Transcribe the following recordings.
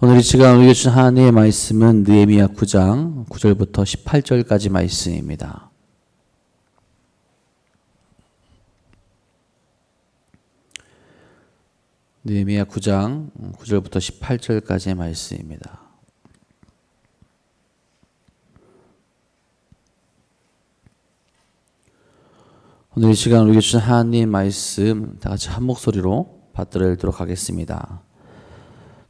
오늘 이 시간 우리에게 주신 하나님의 말씀은 느헤미야 9장 9절부터 18절까지 말씀입니다. 느헤미야 9장 9절부터 18절까지의 말씀입니다. 오늘 이 시간 우리에게 주신 하나님의 말씀 다 같이 한 목소리로 받들어 읽도록 하겠습니다.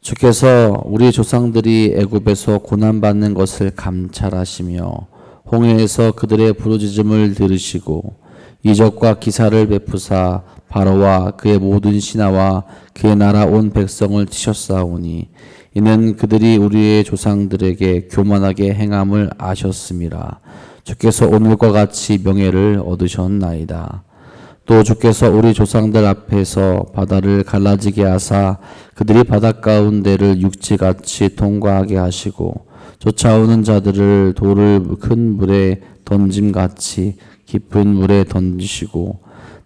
주께서 우리 조상들이 애굽에서 고난받는 것을 감찰하시며 홍해에서 그들의 부르짖음을 들으시고 이적과 기사를 베푸사 바로와 그의 모든 신하와 그의 나라 온 백성을 치셨사오니 이는 그들이 우리의 조상들에게 교만하게 행함을 아셨음이라. 주께서 오늘과 같이 명예를 얻으셨나이다. 또 주께서 우리 조상들 앞에서 바다를 갈라지게 하사 그들이 바다 가운데를 육지같이 통과하게 하시고 쫓아오는 자들을 돌을 큰 물에 던짐같이 깊은 물에 던지시고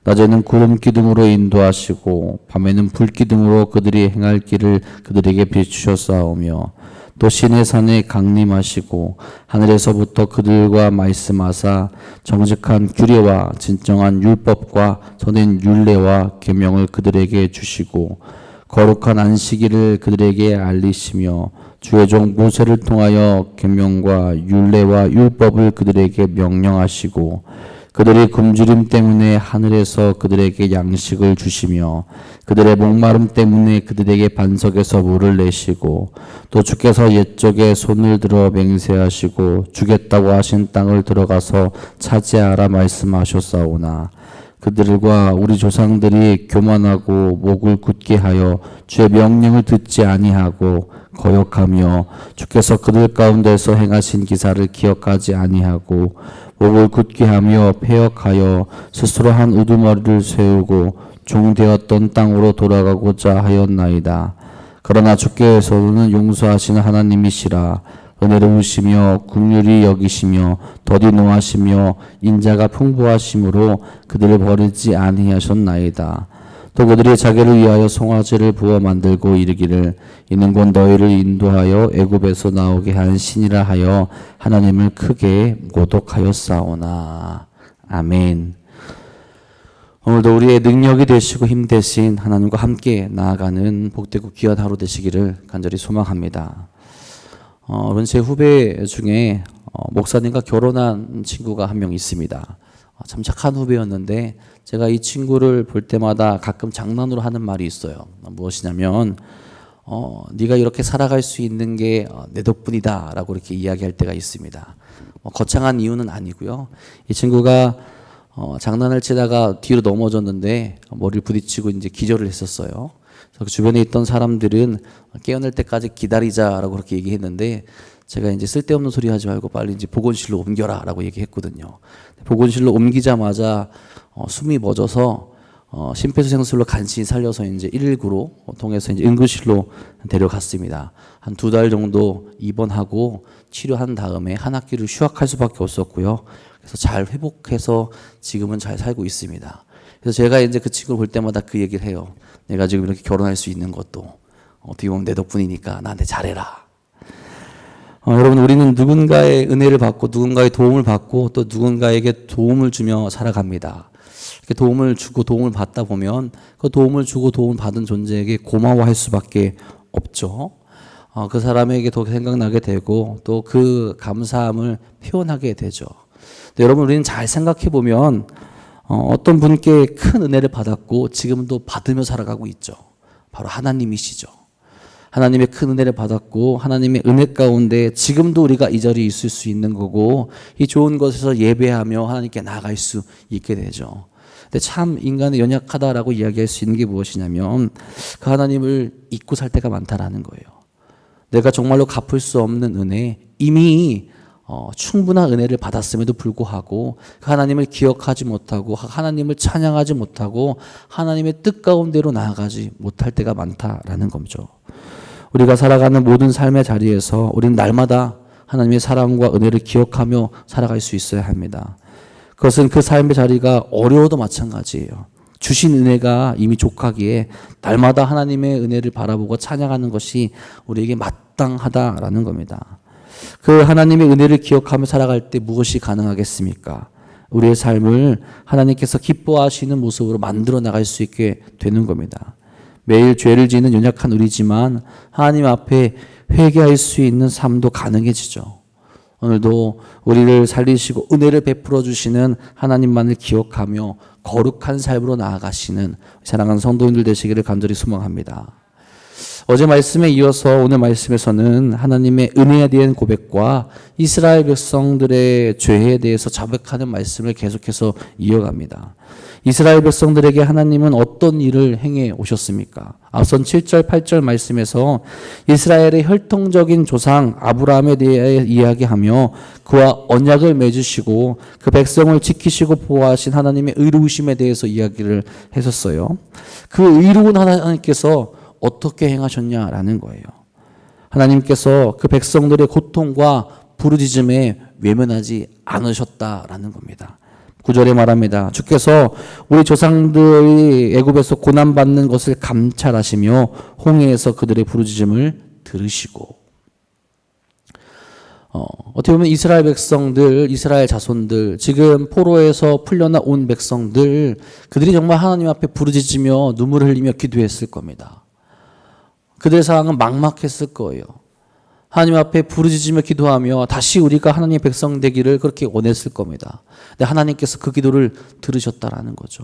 낮에는 구름 기둥으로 인도하시고 밤에는 불 기둥으로 그들이 행할 길을 그들에게 비추셨사오며 또 시내산에 강림하시고 하늘에서부터 그들과 말씀하사 정직한 규례와 진정한 율법과 선인 율례와 계명을 그들에게 주시고 거룩한 안식일을 그들에게 알리시며 주의 종 모세를 통하여 계명과 율례와 율법을 그들에게 명령하시고 그들의 굶주림 때문에 하늘에서 그들에게 양식을 주시며 그들의 목마름 때문에 그들에게 반석에서 물을 내시고 또 주께서 옛적에 손을 들어 맹세하시고 주겠다고 하신 땅을 들어가서 차지하라 말씀하셨사오나 그들과 우리 조상들이 교만하고 목을 굳게 하여 주의 명령을 듣지 아니하고 거역하며 주께서 그들 가운데서 행하신 기사를 기억하지 아니하고 목을 굳게 하며 패역하여 스스로 한 우두머리를 세우고 종되었던 땅으로 돌아가고자 하였나이다. 그러나 주께서는 용서하시는 하나님이시라. 은혜로우시며 긍휼히 여기시며 더디 노하시며 인자가 풍부하심으로 그들을 버리지 아니하셨나이다. 또 그들이 자기를 위하여 송아지를 부어 만들고 이르기를 이는 곧 너희를 인도하여 애굽에서 나오게 한 신이라 하여 하나님을 크게 모독하였사오나. 아멘. 오늘도 우리의 능력이 되시고 힘 되신 하나님과 함께 나아가는 복되고 귀한 하루 되시기를 간절히 소망합니다. 여러분 제 후배 중에 목사님과 결혼한 친구가 한 명 있습니다. 참 착한 후배였는데 제가 이 친구를 볼 때마다 가끔 장난으로 하는 말이 있어요. 무엇이냐면 네가 이렇게 살아갈 수 있는 게 내 덕분이다 라고 이렇게 이야기할 때가 있습니다. 거창한 이유는 아니고요. 이 친구가 장난을 치다가 뒤로 넘어졌는데 머리를 부딪히고 이제 기절을 했었어요. 그 주변에 있던 사람들은 깨어날 때까지 기다리자라고 그렇게 얘기했는데 제가 이제 쓸데없는 소리 하지 말고 빨리 이제 보건실로 옮겨라라고 얘기했거든요. 보건실로 옮기자마자 숨이 멎어서 심폐소생술로 간신히 살려서 이제 119로 통해서 이제 응급실로 데려갔습니다. 한 2달 정도 입원하고 치료한 다음에 한 학기를 휴학할 수밖에 없었고요. 그래서 잘 회복해서 지금은 잘 살고 있습니다. 그래서 제가 이제 그 친구를 볼 때마다 그 얘기를 해요. 내가 지금 이렇게 결혼할 수 있는 것도 어떻게 보면 내 덕분이니까 나한테 잘해라. 여러분 우리는 누군가의 은혜를 받고 누군가의 도움을 받고 또 누군가에게 도움을 주며 살아갑니다. 이렇게 도움을 주고 도움을 받다 보면 그 도움을 주고 도움을 받은 존재에게 고마워할 수밖에 없죠. 그 사람에게 더 생각나게 되고 또 그 감사함을 표현하게 되죠. 근데 여러분 우리는 잘 생각해 보면 어떤 분께 큰 은혜를 받았고 지금도 받으며 살아가고 있죠. 바로 하나님이시죠. 하나님의 큰 은혜를 받았고 하나님의 은혜 가운데 지금도 우리가 이 자리에 있을 수 있는 거고 이 좋은 곳에서 예배하며 하나님께 나아갈 수 있게 되죠. 근데 참 인간은 연약하다라고 이야기할 수 있는 게 무엇이냐면 그 하나님을 잊고 살 때가 많다라는 거예요. 내가 정말로 갚을 수 없는 은혜, 이미 충분한 은혜를 받았음에도 불구하고 하나님을 기억하지 못하고 하나님을 찬양하지 못하고 하나님의 뜻 가운데로 나아가지 못할 때가 많다라는 거죠. 우리가 살아가는 모든 삶의 자리에서 우리는 날마다 하나님의 사랑과 은혜를 기억하며 살아갈 수 있어야 합니다. 그것은 그 삶의 자리가 어려워도 마찬가지예요. 주신 은혜가 이미 족하기에 날마다 하나님의 은혜를 바라보고 찬양하는 것이 우리에게 마땅하다라는 겁니다. 그 하나님의 은혜를 기억하며 살아갈 때 무엇이 가능하겠습니까? 우리의 삶을 하나님께서 기뻐하시는 모습으로 만들어 나갈 수 있게 되는 겁니다. 매일 죄를 지는 연약한 우리지만 하나님 앞에 회개할 수 있는 삶도 가능해지죠. 오늘도 우리를 살리시고 은혜를 베풀어 주시는 하나님만을 기억하며 거룩한 삶으로 나아가시는 사랑하는 성도님들 되시기를 간절히 소망합니다. 어제 말씀에 이어서 오늘 말씀에서는 하나님의 은혜에 대한 고백과 이스라엘 백성들의 죄에 대해서 자백하는 말씀을 계속해서 이어갑니다. 이스라엘 백성들에게 하나님은 어떤 일을 행해 오셨습니까? 앞선 7절, 8절 말씀에서 이스라엘의 혈통적인 조상 아브라함에 대해 이야기하며 그와 언약을 맺으시고 그 백성을 지키시고 보호하신 하나님의 의로우심에 대해서 이야기를 했었어요. 그 의로운 하나님께서 어떻게 행하셨냐라는 거예요. 하나님께서 그 백성들의 고통과 부르짖음에 외면하지 않으셨다라는 겁니다. 9절에 말합니다. 주께서 우리 조상들이 애굽에서 고난받는 것을 감찰하시며 홍해에서 그들의 부르짖음을 들으시고, 어떻게 보면 이스라엘 백성들, 이스라엘 자손들, 지금 포로에서 풀려나온 백성들, 그들이 정말 하나님 앞에 부르짖으며 눈물을 흘리며 기도했을 겁니다. 그들의 상황은 막막했을 거예요. 하나님 앞에 부르짖으며 기도하며 다시 우리가 하나님의 백성 되기를 그렇게 원했을 겁니다. 근데 하나님께서 그 기도를 들으셨다라는 거죠.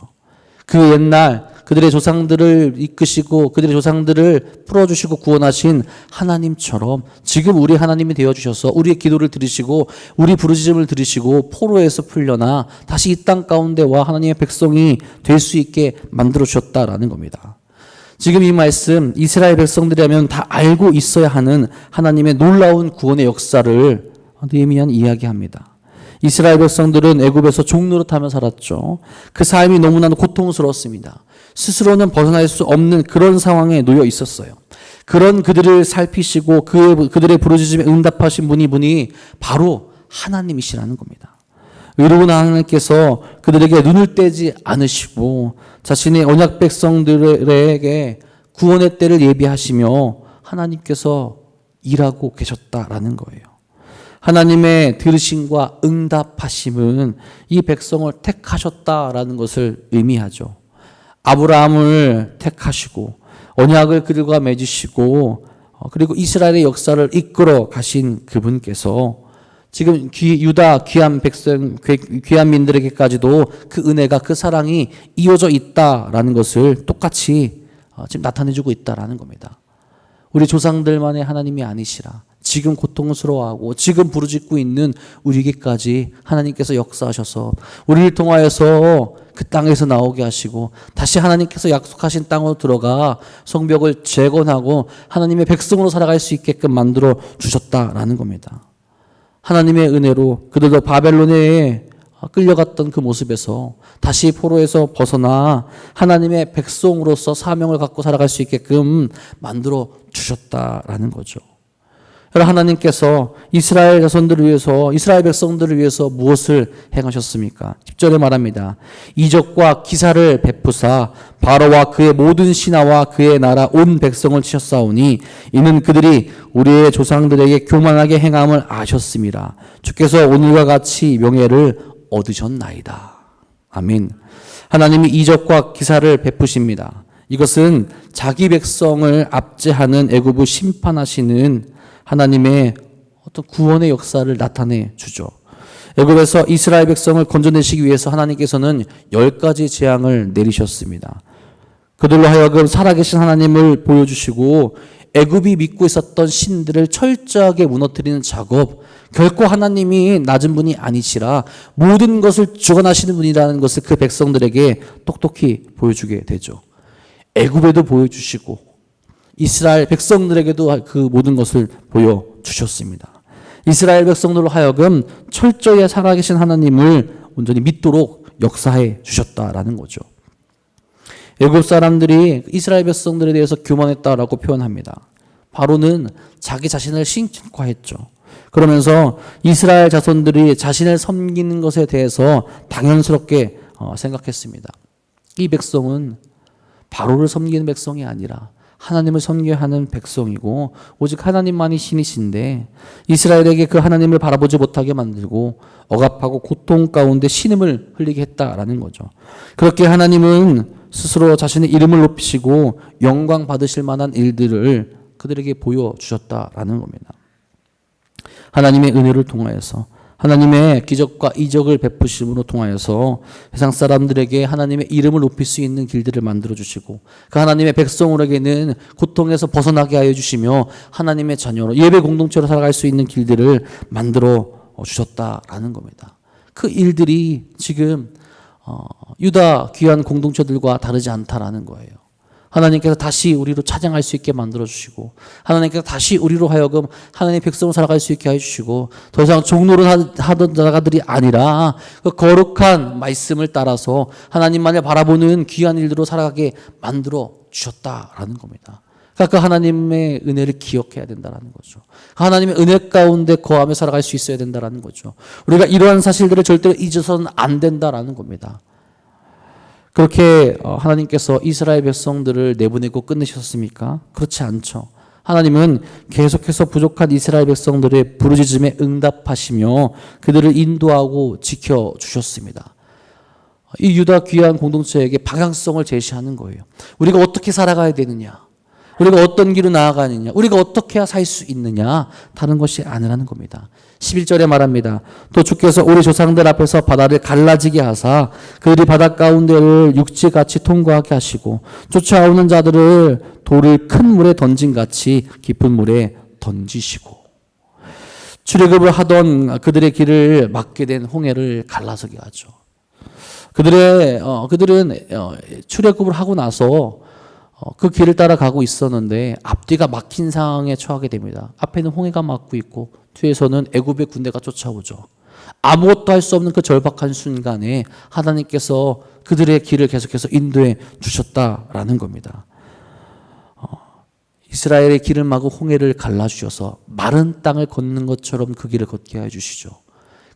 그 옛날 그들의 조상들을 이끄시고 그들의 조상들을 풀어주시고 구원하신 하나님처럼 지금 우리 하나님이 되어주셔서 우리의 기도를 들으시고 우리 부르짖음을 들으시고 포로에서 풀려나 다시 이 땅 가운데와 하나님의 백성이 될 수 있게 만들어주셨다라는 겁니다. 지금 이 말씀 이스라엘 백성들이라면 다 알고 있어야 하는 하나님의 놀라운 구원의 역사를 느헤미야는 이야기합니다. 이스라엘 백성들은 애굽에서 종노릇하며 살았죠. 그 삶이 너무나도 고통스러웠습니다. 스스로는 벗어날 수 없는 그런 상황에 놓여 있었어요. 그런 그들을 살피시고 그들의 부르짖음에 응답하신 분이 바로 하나님이시라는 겁니다. 의로운 하나님께서 그들에게 눈을 떼지 않으시고 자신의 언약 백성들에게 구원의 때를 예비하시며 하나님께서 일하고 계셨다라는 거예요. 하나님의 들으심과 응답하심은 이 백성을 택하셨다라는 것을 의미하죠. 아브라함을 택하시고 언약을 그들과 맺으시고 그리고 이스라엘의 역사를 이끌어 가신 그분께서 지금 유다 귀한 백성, 귀한 민들에게까지도 그 은혜가 그 사랑이 이어져 있다라는 것을 똑같이 지금 나타내주고 있다라는 겁니다. 우리 조상들만의 하나님이 아니시라. 지금 고통스러워하고 지금 부르짖고 있는 우리에게까지 하나님께서 역사하셔서 우리를 통하여서 그 땅에서 나오게 하시고 다시 하나님께서 약속하신 땅으로 들어가 성벽을 재건하고 하나님의 백성으로 살아갈 수 있게끔 만들어 주셨다라는 겁니다. 하나님의 은혜로 그들도 바벨론에 끌려갔던 그 모습에서 다시 포로에서 벗어나 하나님의 백성으로서 사명을 갖고 살아갈 수 있게끔 만들어 주셨다라는 거죠. 하나님께서 이스라엘 자손들을 위해서 이스라엘 백성들을 위해서 무엇을 행하셨습니까? 10절에 말합니다. 이적과 기사를 베푸사 바로와 그의 모든 신하와 그의 나라 온 백성을 치셨사오니 이는 그들이 우리의 조상들에게 교만하게 행함을 아셨습니다. 주께서 오늘과 같이 명예를 얻으셨나이다. 아멘. 하나님이 이적과 기사를 베푸십니다. 이것은 자기 백성을 압제하는 애굽을 심판하시는 하나님의 어떤 구원의 역사를 나타내 주죠. 애굽에서 이스라엘 백성을 건져내시기 위해서 하나님께서는 10가지 재앙을 내리셨습니다. 그들로 하여금 살아계신 하나님을 보여주시고 애굽이 믿고 있었던 신들을 철저하게 무너뜨리는 작업, 결코 하나님이 낮은 분이 아니시라 모든 것을 주관하시는 분이라는 것을 그 백성들에게 똑똑히 보여주게 되죠. 애굽에도 보여주시고 이스라엘 백성들에게도 그 모든 것을 보여주셨습니다. 이스라엘 백성들로 하여금 철저히 살아계신 하나님을 온전히 믿도록 역사해 주셨다라는 거죠. 애굽 사람들이 이스라엘 백성들에 대해서 교만했다라고 표현합니다. 바로는 자기 자신을 신격화했죠. 그러면서 이스라엘 자손들이 자신을 섬기는 것에 대해서 당연스럽게 생각했습니다. 이 백성은 바로를 섬기는 백성이 아니라 하나님을 섬겨야 하는 백성이고 오직 하나님만이 신이신데 이스라엘에게 그 하나님을 바라보지 못하게 만들고 억압하고 고통 가운데 신음을 흘리게 했다라는 거죠. 그렇게 하나님은 스스로 자신의 이름을 높이시고 영광 받으실 만한 일들을 그들에게 보여주셨다라는 겁니다. 하나님의 은혜를 통하여서 하나님의 기적과 이적을 베푸심으로 통하여서 세상 사람들에게 하나님의 이름을 높일 수 있는 길들을 만들어 주시고 그 하나님의 백성으로에게는 고통에서 벗어나게 하여 주시며 하나님의 자녀로 예배 공동체로 살아갈 수 있는 길들을 만들어 주셨다라는 겁니다. 그 일들이 지금 유다 귀한 공동체들과 다르지 않다라는 거예요. 하나님께서 다시 우리로 찬양할 수 있게 만들어주시고 하나님께서 다시 우리로 하여금 하나님의 백성으로 살아갈 수 있게 해주시고 더 이상 종노릇 하던 자가들이 아니라 그 거룩한 말씀을 따라서 하나님만을 바라보는 귀한 일들로 살아가게 만들어 주셨다라는 겁니다. 그러니까 그 하나님의 은혜를 기억해야 된다는 거죠. 하나님의 은혜 가운데 거하며 살아갈 수 있어야 된다는 거죠. 우리가 이러한 사실들을 절대로 잊어서는 안 된다는 겁니다. 그렇게 하나님께서 이스라엘 백성들을 내보내고 끝내셨습니까? 그렇지 않죠. 하나님은 계속해서 부족한 이스라엘 백성들의 부르짖음에 응답하시며 그들을 인도하고 지켜주셨습니다. 이 유다 귀한 공동체에게 방향성을 제시하는 거예요. 우리가 어떻게 살아가야 되느냐? 우리가 어떤 길로 나아가느냐? 우리가 어떻게 해야 살 수 있느냐? 다른 것이 아니라는 겁니다. 11절에 말합니다. 또 주께서 우리 조상들 앞에서 바다를 갈라지게 하사 그들이 바다 가운데를 육지같이 통과하게 하시고 쫓아오는 자들을 돌을 큰 물에 던진 같이 깊은 물에 던지시고 출애굽을 하던 그들의 길을 막게 된 홍해를 갈라서게 하죠. 그들은 출애굽을 하고 나서 그 길을 따라가고 있었는데 앞뒤가 막힌 상황에 처하게 됩니다. 앞에는 홍해가 막고 있고 뒤에서는 애굽의 군대가 쫓아오죠. 아무것도 할 수 없는 그 절박한 순간에 하나님께서 그들의 길을 계속해서 인도해 주셨다라는 겁니다. 이스라엘의 길을 막고 홍해를 갈라주셔서 마른 땅을 걷는 것처럼 그 길을 걷게 해주시죠.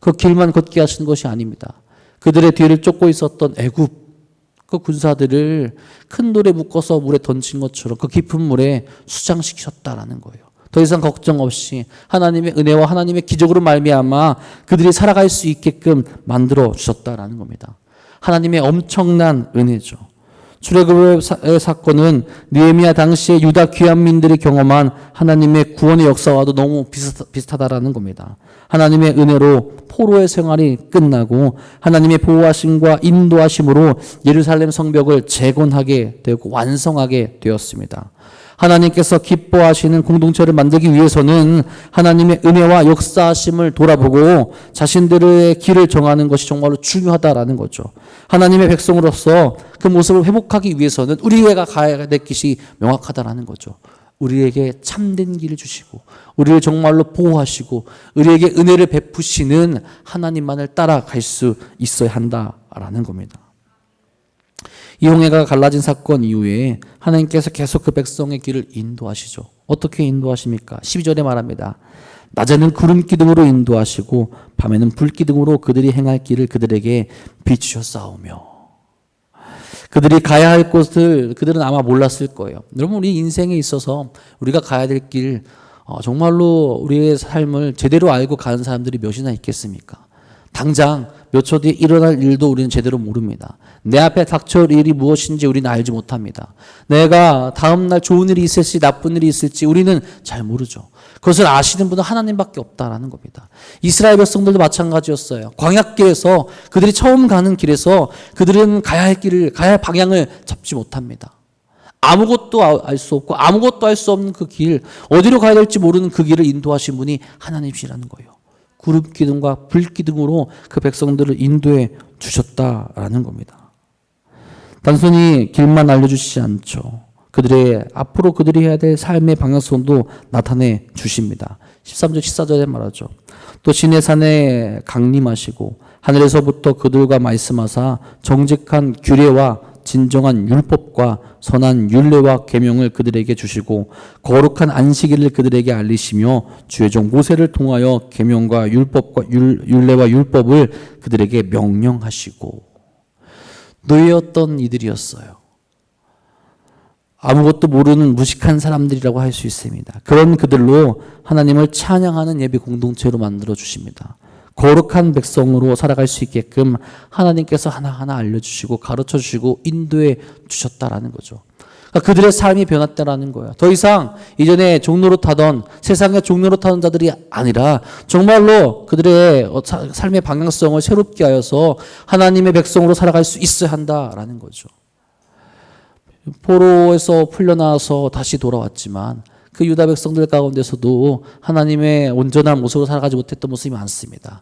그 길만 걷게 하시는 것이 아닙니다. 그들의 뒤를 쫓고 있었던 애굽 그 군사들을 큰 돌에 묶어서 물에 던진 것처럼 그 깊은 물에 수장시키셨다라는 거예요. 더 이상 걱정 없이 하나님의 은혜와 하나님의 기적으로 말미암아 그들이 살아갈 수 있게끔 만들어 주셨다라는 겁니다. 하나님의 엄청난 은혜죠. 출애굽의 사건은 느헤미야 당시에 유다 귀환민들이 경험한 하나님의 구원의 역사와도 너무 비슷하다라는 겁니다. 하나님의 은혜로 포로의 생활이 끝나고 하나님의 보호하심과 인도하심으로 예루살렘 성벽을 재건하게 되고 완성하게 되었습니다. 하나님께서 기뻐하시는 공동체를 만들기 위해서는 하나님의 은혜와 역사하심을 돌아보고 자신들의 길을 정하는 것이 정말로 중요하다라는 거죠. 하나님의 백성으로서 그 모습을 회복하기 위해서는 우리가 가야 될 길이 명확하다라는 거죠. 우리에게 참된 길을 주시고 우리를 정말로 보호하시고 우리에게 은혜를 베푸시는 하나님만을 따라갈 수 있어야 한다라는 겁니다. 이 홍해가 갈라진 사건 이후에 하나님께서 계속 그 백성의 길을 인도하시죠. 어떻게 인도하십니까? 12절에 말합니다. 낮에는 구름 기둥으로 인도하시고 밤에는 불 기둥으로 그들이 행할 길을 그들에게 비추셨사오며. 그들이 가야 할 곳을 그들은 아마 몰랐을 거예요. 여러분 우리 인생에 있어서 우리가 가야 될 길 정말로 우리의 삶을 제대로 알고 가는 사람들이 몇이나 있겠습니까? 당장 몇 초 뒤에 일어날 일도 우리는 제대로 모릅니다. 내 앞에 닥쳐올 일이 무엇인지 우리는 알지 못합니다. 내가 다음날 좋은 일이 있을지 나쁜 일이 있을지 우리는 잘 모르죠. 그것을 아시는 분은 하나님밖에 없다라는 겁니다. 이스라엘 백성들도 마찬가지였어요. 광야길에서 그들이 처음 가는 길에서 그들은 가야 할 길을 가야 할 방향을 잡지 못합니다. 아무것도 알 수 없고 아무것도 할 수 없는 그 길, 어디로 가야 될지 모르는 그 길을 인도하신 분이 하나님이시라는 거예요. 구름 기둥과 불 기둥으로 그 백성들을 인도해 주셨다라는 겁니다. 단순히 길만 알려주시지 않죠. 그들의 앞으로 그들이 해야 될 삶의 방향성도 나타내 주십니다. 13절 14절에 말하죠. 또 시내산에 강림하시고 하늘에서부터 그들과 말씀하사 정직한 규례와 진정한 율법과 선한 율례와 계명을 그들에게 주시고 거룩한 안식일을 그들에게 알리시며 주의 종 모세를 통하여 계명과 율법과 율례와 율법을 그들에게 명령하시고 노예였던 이들이었어요. 아무것도 모르는 무식한 사람들이라고 할 수 있습니다. 그런 그들로 하나님을 찬양하는 예배 공동체로 만들어 주십니다. 거룩한 백성으로 살아갈 수 있게끔 하나님께서 하나하나 알려주시고 가르쳐 주시고 인도해 주셨다라는 거죠. 그러니까 그들의 삶이 변했다라는 거예요. 더 이상 이전에 종로로 타던 세상의 종로로 타던 자들이 아니라 정말로 그들의 삶의 방향성을 새롭게 하여서 하나님의 백성으로 살아갈 수 있어야 한다라는 거죠. 포로에서 풀려나와서 다시 돌아왔지만 그 유다 백성들 가운데서도 하나님의 온전한 모습으로 살아가지 못했던 모습이 많습니다.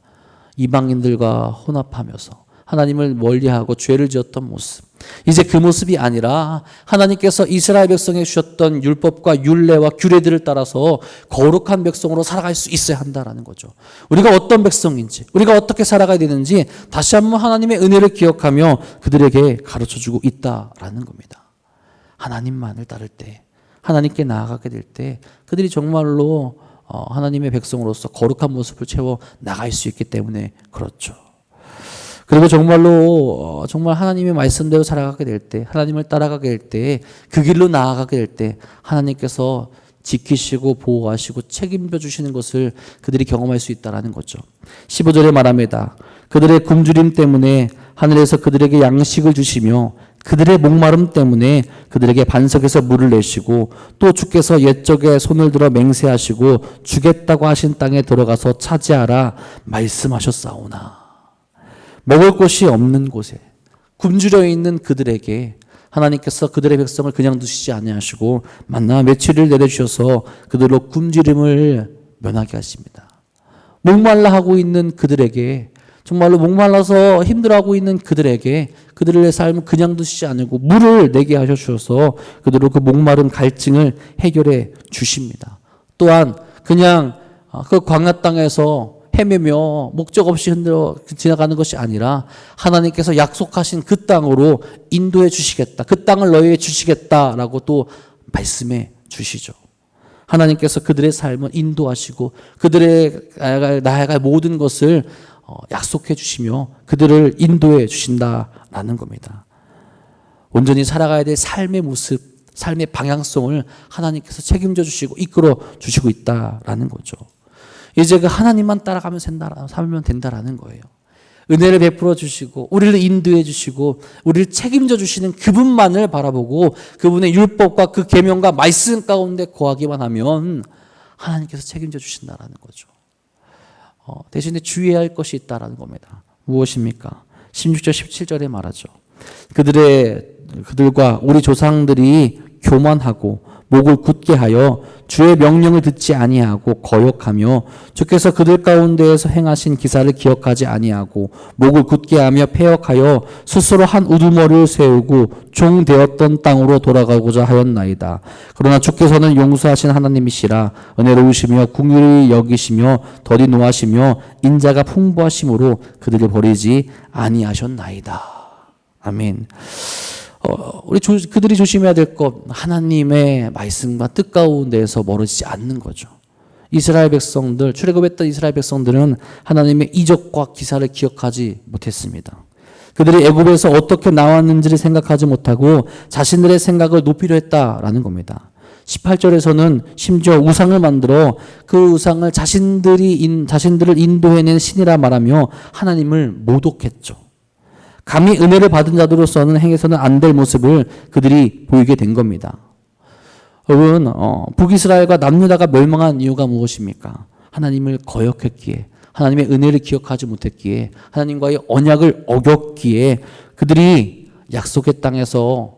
이방인들과 혼합하면서 하나님을 멀리하고 죄를 지었던 모습. 이제 그 모습이 아니라 하나님께서 이스라엘 백성에 주셨던 율법과 율례와 규례들을 따라서 거룩한 백성으로 살아갈 수 있어야 한다라는 거죠. 우리가 어떤 백성인지, 우리가 어떻게 살아가야 되는지 다시 한번 하나님의 은혜를 기억하며 그들에게 가르쳐주고 있다라는 겁니다. 하나님만을 따를 때, 하나님께 나아가게 될 때 그들이 정말로 하나님의 백성으로서 거룩한 모습을 채워 나갈 수 있기 때문에 그렇죠. 그리고 정말로 정말 하나님의 말씀대로 살아가게 될 때, 하나님을 따라가게 될 때, 그 길로 나아가게 될 때 하나님께서 지키시고 보호하시고 책임져 주시는 것을 그들이 경험할 수 있다는 거죠. 15절에 말합니다. 그들의 굶주림 때문에 하늘에서 그들에게 양식을 주시며 그들의 목마름 때문에 그들에게 반석에서 물을 내시고 또 주께서 옛적에 손을 들어 맹세하시고 주겠다고 하신 땅에 들어가서 차지하라 말씀하셨사오나. 먹을 곳이 없는 곳에 굶주려 있는 그들에게 하나님께서 그들의 백성을 그냥 두시지 아니하시고 만나 며칠을 내려주셔서 그들로 굶주림을 면하게 하십니다. 목말라 하고 있는 그들에게, 정말로 목말라서 힘들어하고 있는 그들에게 그들의 삶을 그냥 두시지 않고 물을 내게 하셔서 그들로 그 목마른 갈증을 해결해 주십니다. 또한 그냥 그 광야 땅에서 헤매며 목적 없이 흔들어 지나가는 것이 아니라 하나님께서 약속하신 그 땅으로 인도해 주시겠다. 그 땅을 너희에게 주시겠다라고 또 말씀해 주시죠. 하나님께서 그들의 삶을 인도하시고 그들의 나아갈 모든 것을 약속해 주시며 그들을 인도해 주신다라는 겁니다. 온전히 살아가야 될 삶의 모습, 삶의 방향성을 하나님께서 책임져 주시고 이끌어 주시고 있다라는 거죠. 이제 그 하나님만 따라가면 살면 된다라는 거예요. 은혜를 베풀어 주시고 우리를 인도해 주시고 우리를 책임져 주시는 그분만을 바라보고 그분의 율법과 그 계명과 말씀 가운데 거하기만 하면 하나님께서 책임져 주신다라는 거죠. 대신에 주의해야 할 것이 있다라는 겁니다. 무엇입니까? 16절 17절에 말하죠. 그들과 우리 조상들이 교만하고 목을 굳게 하여 주의 명령을 듣지 아니하고 거역하며 주께서 그들 가운데에서 행하신 기사를 기억하지 아니하고 목을 굳게 하며 패역하여 스스로 한 우두머리를 세우고 종 되었던 땅으로 돌아가고자 하였나이다. 그러나 주께서는 용서하신 하나님이시라 은혜로우시며 긍휼히 여기시며 덜이 노하시며 인자가 풍부하심으로 그들을 버리지 아니하셨나이다. 아멘. 그들이 조심해야 될 것, 하나님의 말씀과 뜻 가운데에서 멀어지지 않는 거죠. 이스라엘 백성들, 출애굽했던 이스라엘 백성들은 하나님의 이적과 기사를 기억하지 못했습니다. 그들이 애굽에서 어떻게 나왔는지를 생각하지 못하고 자신들의 생각을 높이려 했다라는 겁니다. 18절에서는 심지어 우상을 만들어 그 우상을 자신들을 인도해낸 신이라 말하며 하나님을 모독했죠. 감히 은혜를 받은 자들로서는 행해서는 안 될 모습을 그들이 보이게 된 겁니다. 여러분, 북이스라엘과 남유다가 멸망한 이유가 무엇입니까? 하나님을 거역했기에, 하나님의 은혜를 기억하지 못했기에, 하나님과의 언약을 어겼기에 그들이 약속의 땅에서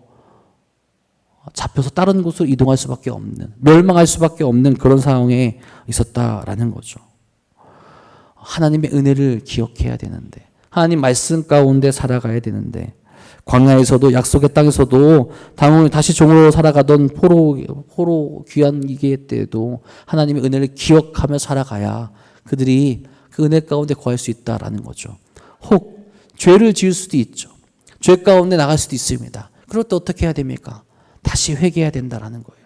잡혀서 다른 곳으로 이동할 수밖에 없는, 멸망할 수밖에 없는 그런 상황에 있었다라는 거죠. 하나님의 은혜를 기억해야 되는데, 하나님 말씀 가운데 살아가야 되는데, 광야에서도 약속의 땅에서도 다시 종으로 살아가던 포로 귀한 이계 때에도 하나님의 은혜를 기억하며 살아가야 그들이 그 은혜 가운데 거할 수 있다라는 거죠. 혹 죄를 지을 수도 있죠. 죄 가운데 나갈 수도 있습니다. 그럴 때 어떻게 해야 됩니까? 다시 회개해야 된다라는 거예요.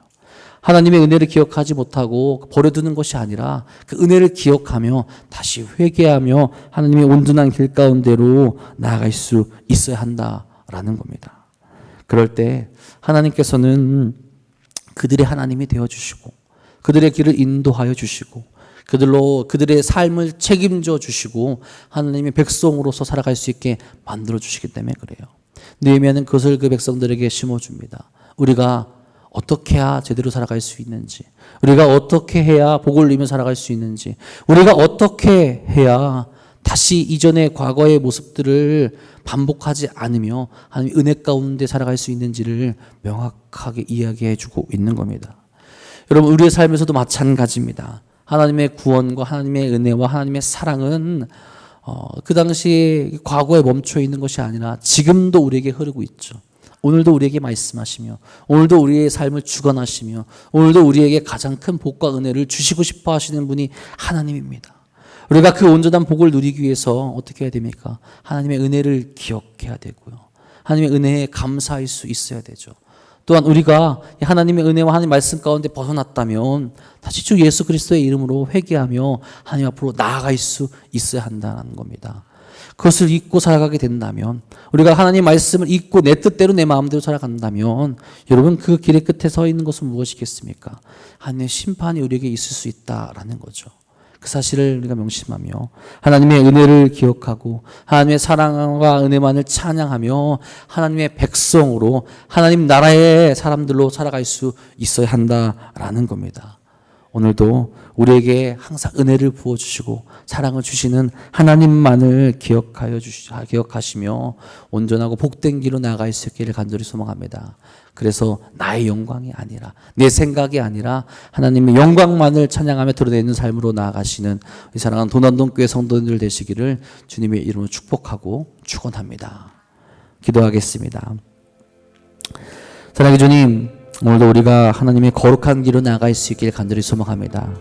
하나님의 은혜를 기억하지 못하고 버려두는 것이 아니라 그 은혜를 기억하며 다시 회개하며 하나님의 온전한 길 가운데로 나아갈 수 있어야 한다라는 된다라는 겁니다. 그럴 때 하나님께서는 그들의 하나님이 되어주시고 그들의 길을 인도하여 주시고 그들의 삶을 책임져 주시고 하나님의 백성으로서 살아갈 수 있게 만들어 주시기 때문에 그래요. 느헤미야는 그것을 그 백성들에게 심어줍니다. 우리가 어떻게 해야 제대로 살아갈 수 있는지, 우리가 어떻게 해야 복을 누리며 살아갈 수 있는지, 우리가 어떻게 해야 다시 이전의 과거의 모습들을 반복하지 않으며 하나님의 은혜 가운데 살아갈 수 있는지를 명확하게 이야기해 주고 있는 겁니다. 여러분, 우리의 삶에서도 마찬가지입니다. 하나님의 구원과 하나님의 은혜와 하나님의 사랑은 그 당시 과거에 멈춰 있는 것이 아니라 지금도 우리에게 흐르고 있죠. 오늘도 우리에게 말씀하시며 오늘도 우리의 삶을 주관하시며 오늘도 우리에게 가장 큰 복과 은혜를 주시고 싶어 하시는 분이 하나님입니다. 우리가 그 온전한 복을 누리기 위해서 어떻게 해야 됩니까? 하나님의 은혜를 기억해야 되고요. 하나님의 은혜에 감사할 수 있어야 되죠. 또한 우리가 하나님의 은혜와 하나님의 말씀 가운데 벗어났다면 다시 주 예수 그리스도의 이름으로 회개하며 하나님 앞으로 나아갈 수 있어야 한다는 겁니다. 그것을 잊고 살아가게 된다면, 우리가 하나님의 말씀을 잊고 내 뜻대로 내 마음대로 살아간다면 여러분, 그 길의 끝에 서 있는 것은 무엇이겠습니까? 하나님의 심판이 우리에게 있을 수 있다라는 거죠. 그 사실을 우리가 명심하며 하나님의 은혜를 기억하고 하나님의 사랑과 은혜만을 찬양하며 하나님의 백성으로 하나님 나라의 사람들로 살아갈 수 있어야 한다라는 겁니다. 오늘도 우리에게 항상 은혜를 부어주시고 사랑을 주시는 하나님만을 기억하시며 온전하고 복된 길로 나아갈 수 있기를 간절히 소망합니다. 그래서 나의 영광이 아니라, 내 생각이 아니라 하나님의 영광만을 찬양하며 드러내는 삶으로 나아가시는 이 사랑하는 도난동교회 성도들 되시기를 주님의 이름으로 축복하고 축원합니다. 기도하겠습니다. 사랑의 주님, 오늘도 우리가 하나님의 거룩한 길로 나아갈 수 있기를 간절히 소망합니다.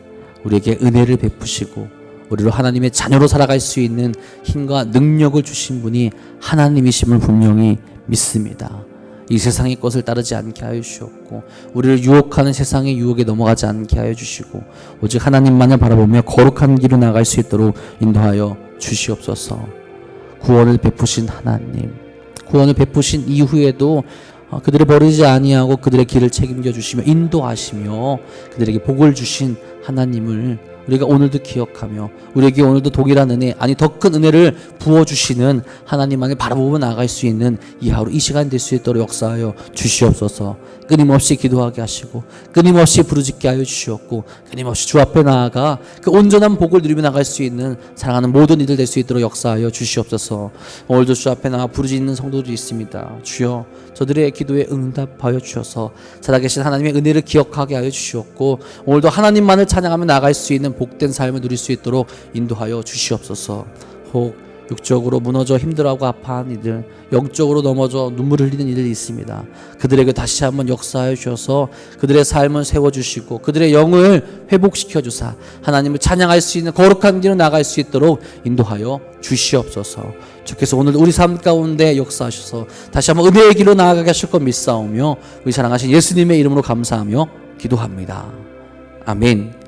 우리에게 은혜를 베푸시고 우리로 하나님의 자녀로 살아갈 수 있는 힘과 능력을 주신 분이 하나님이심을 분명히 믿습니다. 이 세상의 것을 따르지 않게 하여 주시옵고 우리를 유혹하는 세상의 유혹에 넘어가지 않게 하여 주시고 오직 하나님만을 바라보며 거룩한 길로 나아갈 수 있도록 인도하여 주시옵소서. 구원을 베푸신 하나님, 구원을 베푸신 이후에도 그들을 버리지 아니하고 그들의 길을 책임져 주시며 인도하시며 그들에게 복을 주신 하나님을 우리가 오늘도 기억하며 우리에게 오늘도 동일한 은혜, 아니 더 큰 은혜를 부어주시는 하나님만을 바라보며 나아갈 수 있는 이 하루 이 시간 될 수 있도록 역사하여 주시옵소서. 끊임없이 기도하게 하시고 끊임없이 부르짖게 하여 주시옵고 끊임없이 주 앞에 나아가 그 온전한 복을 누리며 나갈 수 있는 사랑하는 모든 이들 될 수 있도록 역사하여 주시옵소서. 오늘도 주 앞에 나가 부르짖는 성도들이 있습니다. 주여, 저들의 기도에 응답하여 주셔서 살아계신 하나님의 은혜를 기억하게 하여 주시옵고 오늘도 하나님만을 찬양하며 나아갈 수 있는 복된 삶을 누릴 수 있도록 인도하여 주시옵소서. 혹 육적으로 무너져 힘들어하고 아파한 이들, 영적으로 넘어져 눈물 흘리는 이들이 있습니다. 그들에게 다시 한번 역사하여 주셔서 그들의 삶을 세워주시고 그들의 영을 회복시켜 주사 하나님을 찬양할 수 있는 거룩한 길로 나갈 수 있도록 인도하여 주시옵소서. 주께서 오늘 우리 삶 가운데 역사하셔서 다시 한번 은혜의 길로 나아가게 하실 것 믿사오며 우리 사랑하신 예수님의 이름으로 감사하며 기도합니다. 아멘.